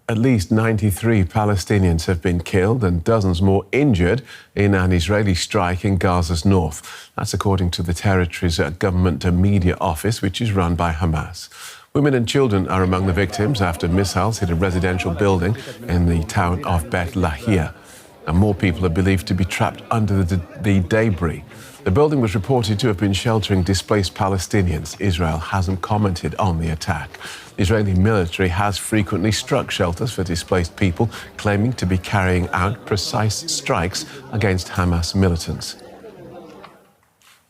At least 93 Palestinians have been killed and dozens more injured in an Israeli strike in Gaza's north. That's according to the territory's government media office, which is run by Hamas. Women and children are among the victims after missiles hit a residential building in the town of Beit Lahia. And more people are believed to be trapped under the debris. The building was reported to have been sheltering displaced Palestinians. Israel hasn't commented on the attack. The Israeli military has frequently struck shelters for displaced people, claiming to be carrying out precise strikes against Hamas militants.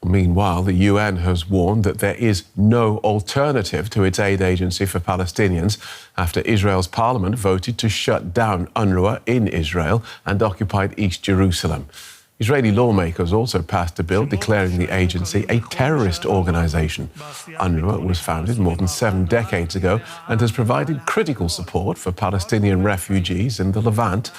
Meanwhile, the UN has warned that there is no alternative to its aid agency for Palestinians after Israel's parliament voted to shut down UNRWA in Israel and occupied East Jerusalem. Israeli lawmakers also passed a bill declaring the agency a terrorist organisation. UNRWA was founded more than 7 decades ago and has provided critical support for Palestinian refugees in the Levant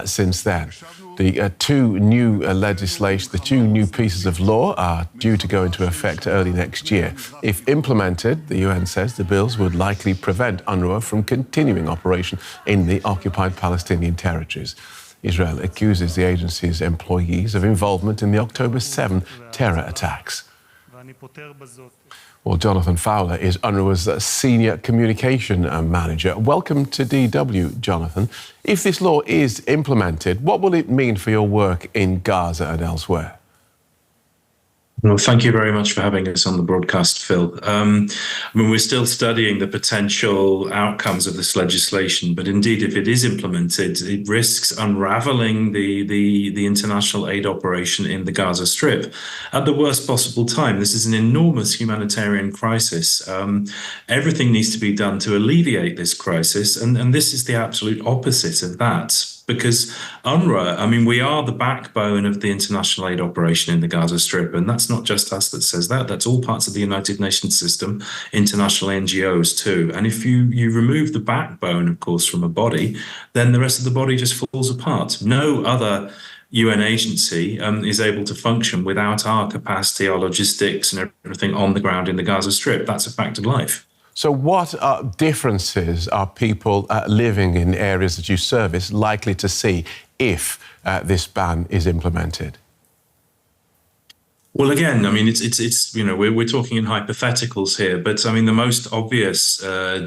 since then. The two new pieces of law are due to go into effect early next year. If implemented, the UN says the bills would likely prevent UNRWA from continuing operation in the occupied Palestinian territories. Israel accuses the agency's employees of involvement in the October 7 terror attacks. Well, Jonathan Fowler is UNRWA's senior communication manager. Welcome to DW, Jonathan. If this law is implemented, what will it mean for your work in Gaza and elsewhere? Well, thank you very much for having us on the broadcast, Phil. We're still studying the potential outcomes of this legislation, but indeed, if it is implemented, it risks unraveling the international aid operation in the Gaza Strip at the worst possible time. This is an enormous humanitarian crisis. Everything needs to be done to alleviate this crisis, and this is the absolute opposite of that. Because UNRWA, we are the backbone of the international aid operation in the Gaza Strip. And that's not just us that says that. That's all parts of the United Nations system, international NGOs too. And if you remove the backbone, of course, from a body, then the rest of the body just falls apart. No other UN agency is able to function without our capacity, our logistics and everything on the ground in the Gaza Strip. That's a fact of life. So what differences are people living in areas that you service likely to see if this ban is implemented? Well, again, we're talking in hypotheticals here, but the most obvious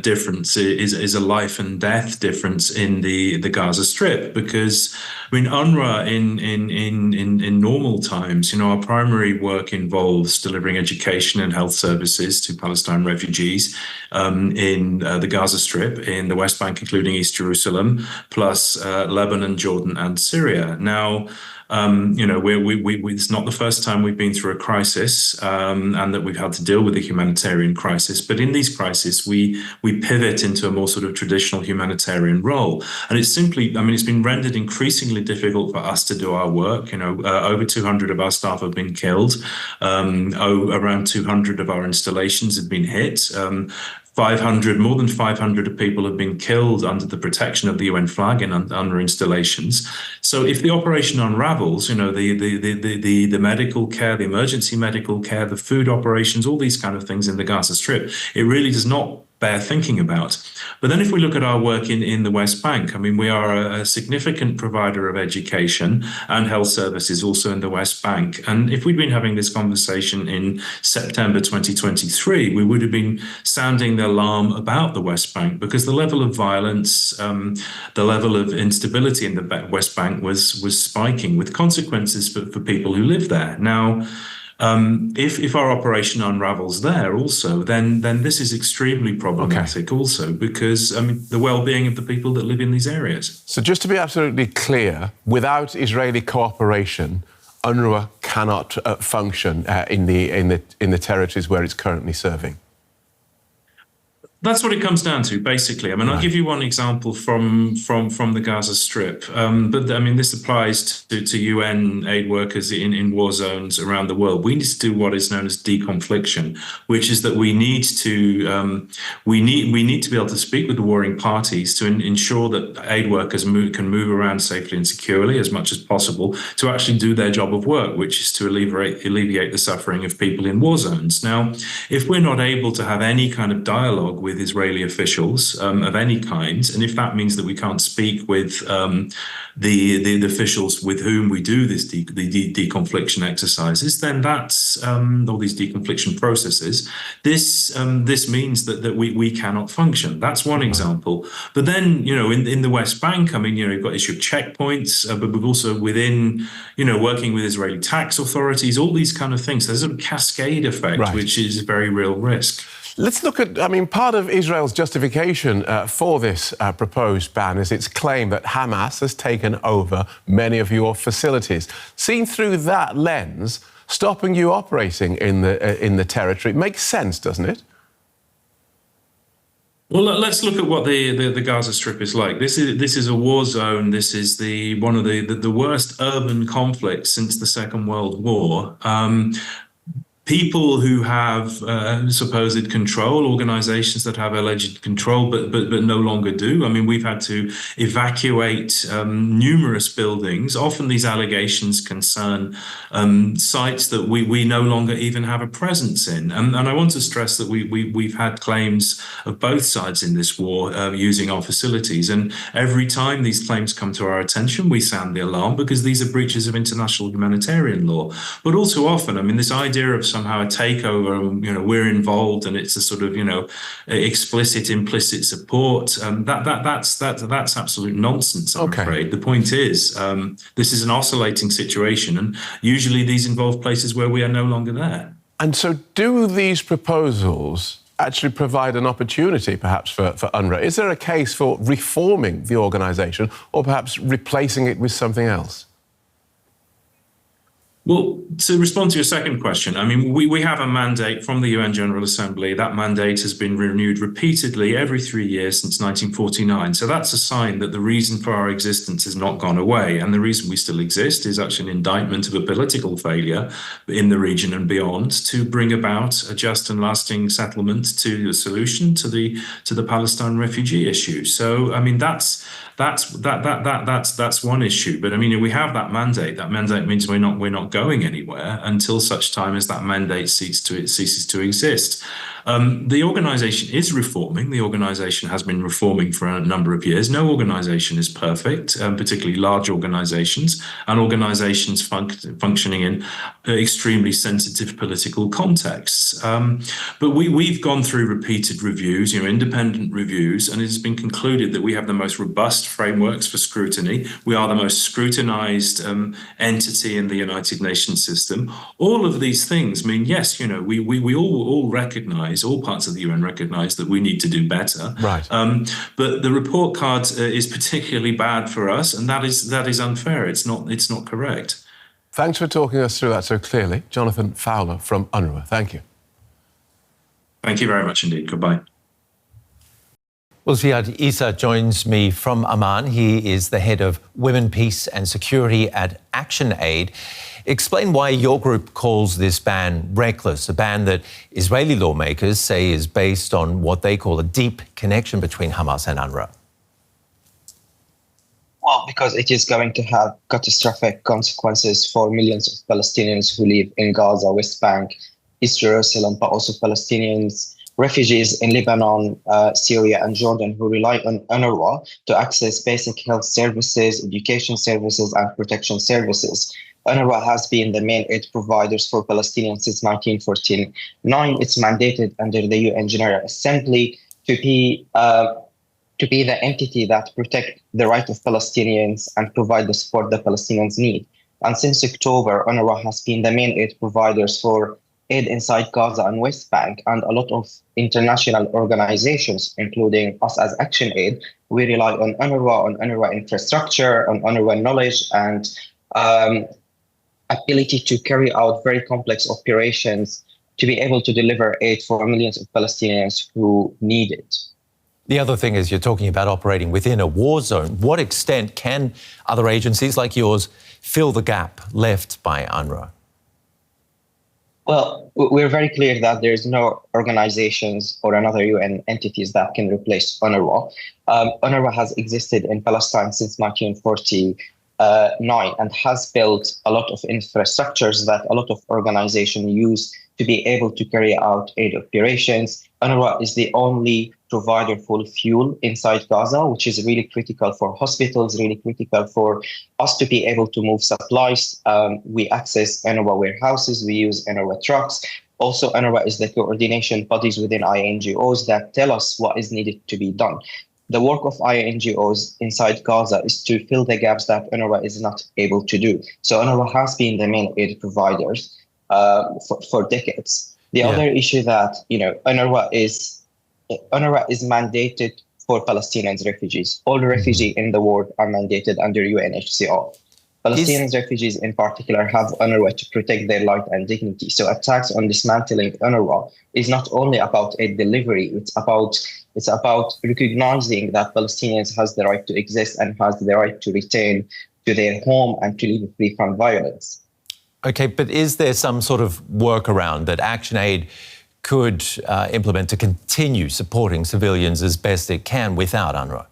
difference is a life and death difference in the Gaza Strip, because UNRWA in normal times, our primary work involves delivering education and health services to Palestine refugees in the Gaza Strip, in the West Bank, including East Jerusalem, plus Lebanon, Jordan, and Syria. Now, it's not the first time we've been through a crisis and that we've had to deal with a humanitarian crisis. But in these crises, we pivot into a more sort of traditional humanitarian role. And it's simply, it's been rendered increasingly difficult for us to do our work. Over 200 of our staff have been killed. Around 200 of our installations have been hit. More than 500 people have been killed under the protection of the UN flag in UNRWA installations. So if the operation unravels, the medical care, the emergency medical care, the food operations, all these kind of things in the Gaza Strip, it really does not bear thinking about. But then if we look at our work in the West Bank, we are a significant provider of education and health services also in the West Bank. And if we'd been having this conversation in September 2023, we would have been sounding the alarm about the West Bank, because the level of violence, the level of instability in the West Bank was spiking, with consequences for people who live there. Now, if our operation unravels there also, then this is extremely problematic also, because the well-being of the people that live in these areas. So just to be absolutely clear, without Israeli cooperation, UNRWA cannot function in the territories where it's currently serving. That's what it comes down to, basically. I'll give you one example from the Gaza Strip. But this applies to UN aid workers in war zones around the world. We need to do what is known as deconfliction, which is that we need to be able to speak with the warring parties to ensure that aid workers can move around safely and securely as much as possible to actually do their job of work, which is to alleviate the suffering of people in war zones. Now, if we're not able to have any kind of dialogue with Israeli officials of any kind. And if that means that we can't speak with the officials with whom we do this deconfliction exercises, then that's all these deconfliction processes. This means that we cannot function. That's one example. But then, in the West Bank, I mean, you've got issue of checkpoints, but we've also within, working with Israeli tax authorities, all these kind of things. There's a cascade effect, right, which is a very real risk. Let's look at, part of Israel's justification for this proposed ban is its claim that Hamas has taken over many of your facilities. Seen through that lens, stopping you operating in the territory makes sense, doesn't it? Well, let's look at what the Gaza Strip is like. This is a war zone. This is one of the worst urban conflicts since the Second World War. People who have supposed control, organizations that have alleged control, but no longer do. I mean, we've had to evacuate numerous buildings. Often these allegations concern sites that we no longer even have a presence in. And I want to stress that we've had claims of both sides in this war using our facilities. And every time these claims come to our attention, we sound the alarm, because these are breaches of international humanitarian law. But all too often, I mean, this idea of somehow a takeover, we're involved, and it's a sort of, explicit, implicit support. That's absolute nonsense, I'm afraid. The point is, this is an oscillating situation, and usually these involve places where we are no longer there. And so do these proposals actually provide an opportunity, perhaps, for UNRWA? Is there a case for reforming the organisation, or perhaps replacing it with something else? Well, to respond to your second question, I mean, we have a mandate from the UN General Assembly. That mandate has been renewed repeatedly every 3 years since 1949. So that's a sign that the reason for our existence has not gone away. And the reason we still exist is actually an indictment of a political failure in the region and beyond to bring about a just and lasting settlement, to a solution to the Palestine refugee issue. So, I mean, that's one issue. But I mean, we have that mandate. That mandate means we're not going anywhere until such time as that mandate ceases to exist. The organization is reforming. The organization has been reforming for a number of years. No organization is perfect, particularly large organizations and organizations functioning in extremely sensitive political contexts. But we've gone through repeated reviews, independent reviews, and it has been concluded that we have the most robust frameworks for scrutiny. We are the most scrutinized entity in the United Nations system. All of these things mean, yes, we all recognize, all parts of the UN recognize that we need to do better. Right. But the report card is particularly bad for us, and that is unfair. It's not correct. Thanks for talking us through that so clearly. Jonathan Fowler from UNRWA. Thank you. Thank you very much indeed. Goodbye. Well, Ziad, Issa joins me from Amman. He is the head of Women, Peace and Security at ActionAid. Explain why your group calls this ban reckless, a ban that Israeli lawmakers say is based on what they call a deep connection between Hamas and UNRWA. Well, because it is going to have catastrophic consequences for millions of Palestinians who live in Gaza, West Bank, East Jerusalem, but also Palestinians, refugees in Lebanon, Syria and Jordan who rely on UNRWA to access basic health services, education services and protection services. UNRWA has been the main aid providers for Palestinians since 1949. It's mandated under the UN General Assembly to be the entity that protects the right of Palestinians and provide the support that Palestinians need. And since October, UNRWA has been the main aid providers for aid inside Gaza and West Bank, and a lot of international organizations, including us as ActionAid, we rely on UNRWA infrastructure, on UNRWA knowledge and ability to carry out very complex operations to be able to deliver aid for millions of Palestinians who need it. The other thing is you're talking about operating within a war zone. What extent can other agencies like yours fill the gap left by UNRWA? Well, we're very clear that there's no organizations or another UN entities that can replace UNRWA. UNRWA has existed in Palestine since 1949 and has built a lot of infrastructures that a lot of organizations use to be able to carry out aid operations. UNRWA is the only provider for fuel inside Gaza, which is really critical for hospitals, really critical for us to be able to move supplies. We access UNRWA warehouses, we use UNRWA trucks. Also, UNRWA is the coordination bodies within INGOs that tell us what is needed to be done. The work of INGOs inside Gaza is to fill the gaps that UNRWA is not able to do. So UNRWA has been the main aid providers for decades. The other issue that, UNRWA is mandated for Palestinians refugees. All refugees in the world are mandated under UNHCR. Palestinian refugees in particular have UNRWA to protect their life and dignity. So attacks on dismantling UNRWA is not only about aid delivery, it's about recognizing that Palestinians has the right to exist and has the right to return to their home and to live free from violence. Okay, but is there some sort of workaround that ActionAid could implement to continue supporting civilians as best it can without UNRWA?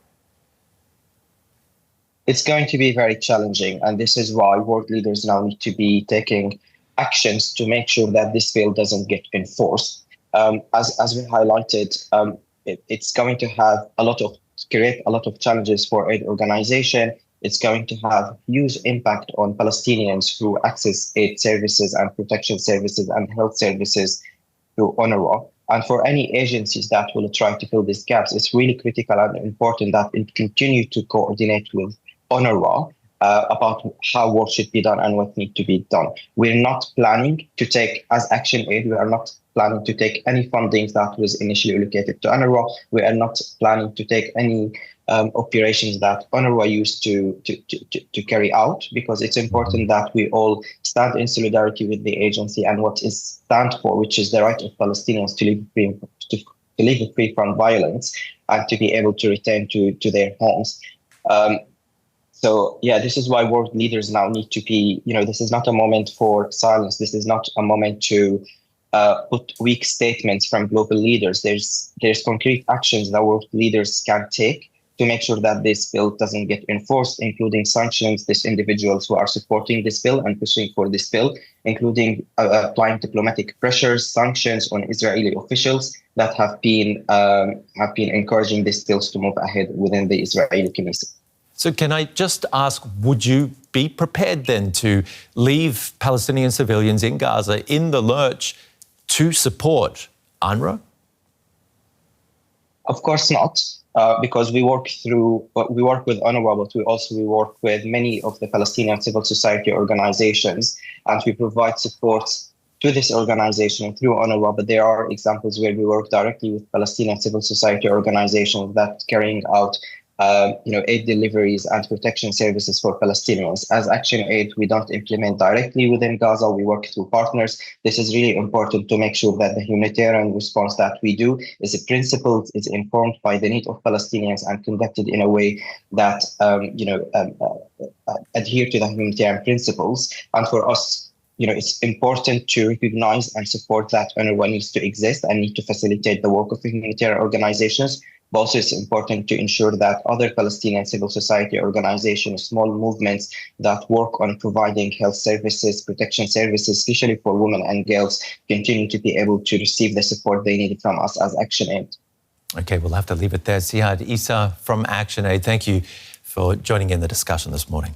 It's going to be very challenging, and this is why world leaders now need to be taking actions to make sure that this bill doesn't get enforced. As we highlighted, it's going to create a lot of challenges for aid organization. It's going to have huge impact on Palestinians who access aid services and protection services and health services through UNRWA. And for any agencies that will try to fill these gaps, it's really critical and important that it continue to coordinate with UNRWA about how work should be done and what needs to be done. We're not planning to take, as ActionAid, we are not planning to take any funding that was initially allocated to UNRWA. We are not planning to take any operations that UNRWA used to carry out, because it's important that we all stand in solidarity with the agency and what it stands for, which is the right of Palestinians to live free from violence and to be able to return to their homes. So, this is why world leaders now need to be, this is not a moment for silence. This is not a moment to put weak statements from global leaders. There's concrete actions that world leaders can take to make sure that this bill doesn't get enforced, including sanctions these individuals who are supporting this bill and pushing for this bill, including applying diplomatic pressures, sanctions on Israeli officials that have been encouraging these bills to move ahead within the Israeli Knesset. So can I just ask, would you be prepared then to leave Palestinian civilians in Gaza in the lurch to support UNRWA? Of course not, because we work with UNRWA, but we work with many of the Palestinian civil society organizations, and we provide support to this organization through UNRWA. But there are examples where we work directly with Palestinian civil society organizations that carrying out aid deliveries and protection services for Palestinians. As ActionAid, we don't implement directly within Gaza. We work through partners. This is really important to make sure that the humanitarian response that we do is principled, is informed by the need of Palestinians, and conducted in a way that adhere to the humanitarian principles. And for us, it's important to recognize and support that UNRWA needs to exist and need to facilitate the work of humanitarian organizations. But also it's important to ensure that other Palestinian civil society organizations, small movements that work on providing health services, protection services, especially for women and girls, continue to be able to receive the support they need from us as ActionAid. Okay, we'll have to leave it there. Ziad, Issa from ActionAid, thank you for joining in the discussion this morning.